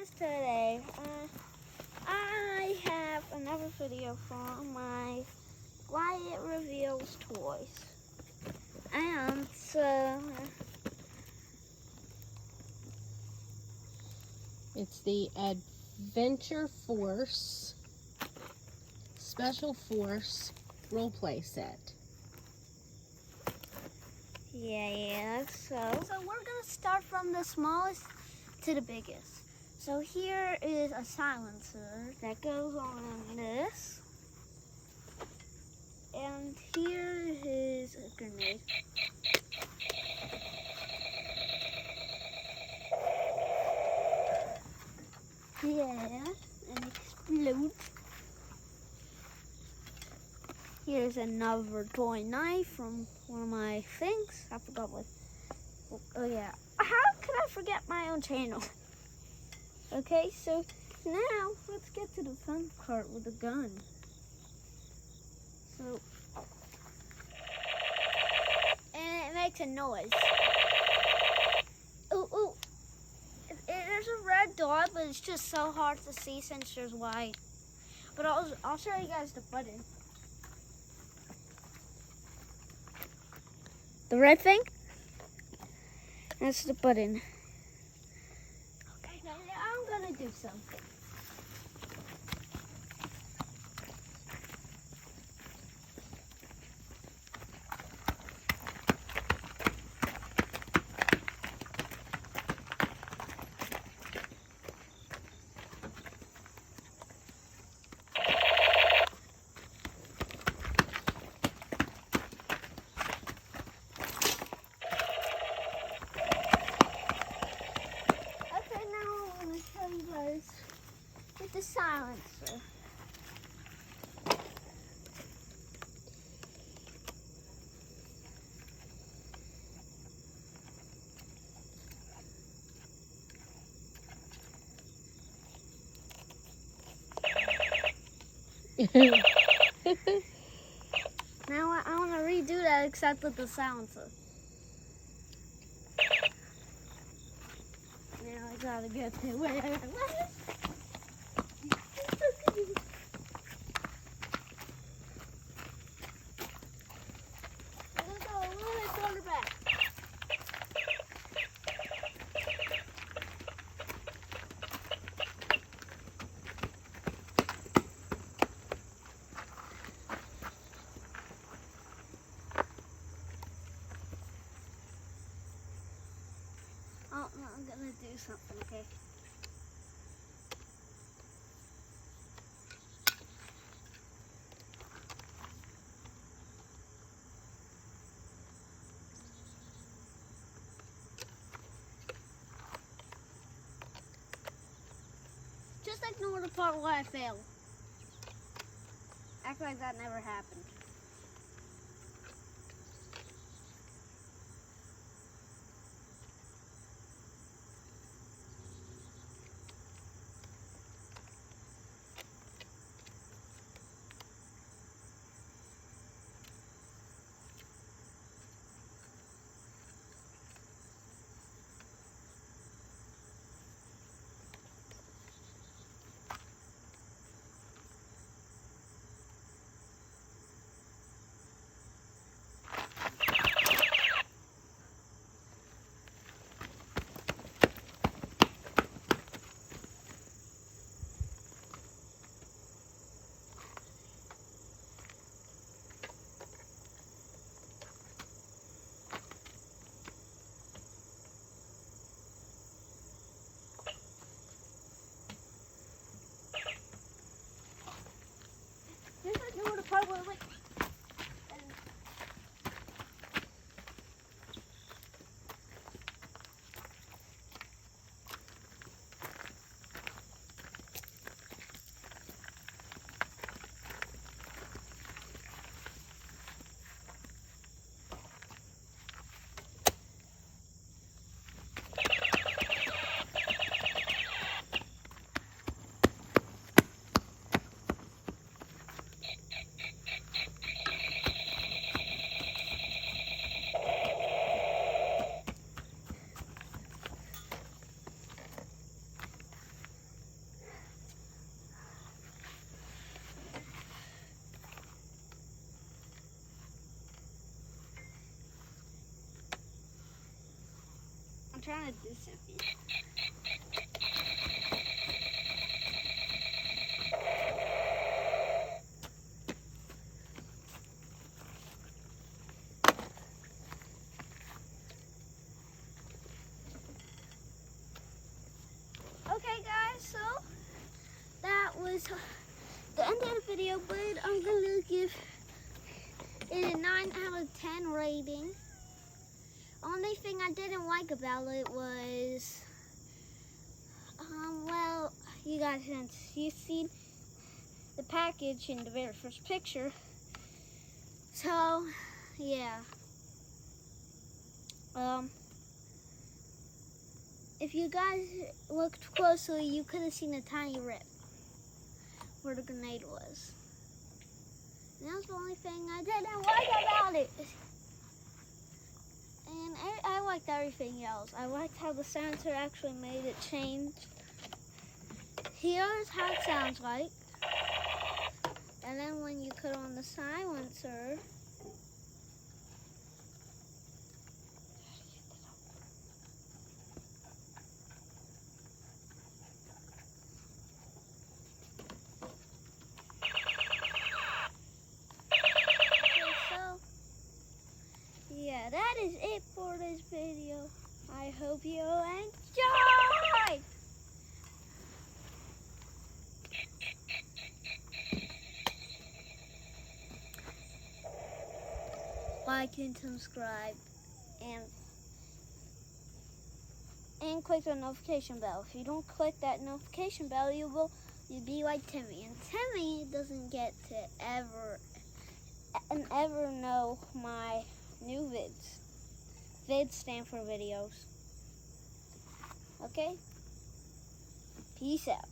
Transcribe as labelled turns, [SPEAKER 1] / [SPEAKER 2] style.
[SPEAKER 1] guys, today I have another video from my Wyatt Reveals Toys. And
[SPEAKER 2] it's the Adventure Force Special Force roleplay set.
[SPEAKER 1] yeah, so we're gonna start from the smallest to the biggest. So here is a silencer that goes on this. And here is a grenade. Yeah, and explodes. Here's another toy knife from one of my things. I forgot what. Oh yeah. How could I forget my own channel? Okay, so now let's get to the fun part with the gun. So, and it makes a noise. Ooh. There's a red dot, but it's just so hard to see since there's white. But I'll show you guys the button. The red thing? That's the button. Okay, now I'm gonna do something. With the silencer. Now I want to redo that except with the silencer. Now I gotta get to where I was. Oh, no, I'm gonna do something, okay? Just ignore the part where I failed. Act like that never happened. Just ignore the part where like. I'm trying to do something. Okay guys, so that was the end of the video, but I'm gonna give it a 9 out of 10 rating. Only thing I didn't like about it was, well, you guys, since you've seen the package in the very first picture, so yeah. If you guys looked closely, you could have seen a tiny rip where the grenade was. And that's the only thing I didn't like about it. And I liked everything else. I liked how the sensor actually made it change. Here's how it sounds like. And then when you put on the silencer, yeah, that is it for this video. I hope you enjoyed. Like and subscribe, and click the notification bell. If you don't click that notification bell, you'll be like Timmy, and Timmy doesn't get to ever know my new vids. Vids stand for videos. Okay? Peace out.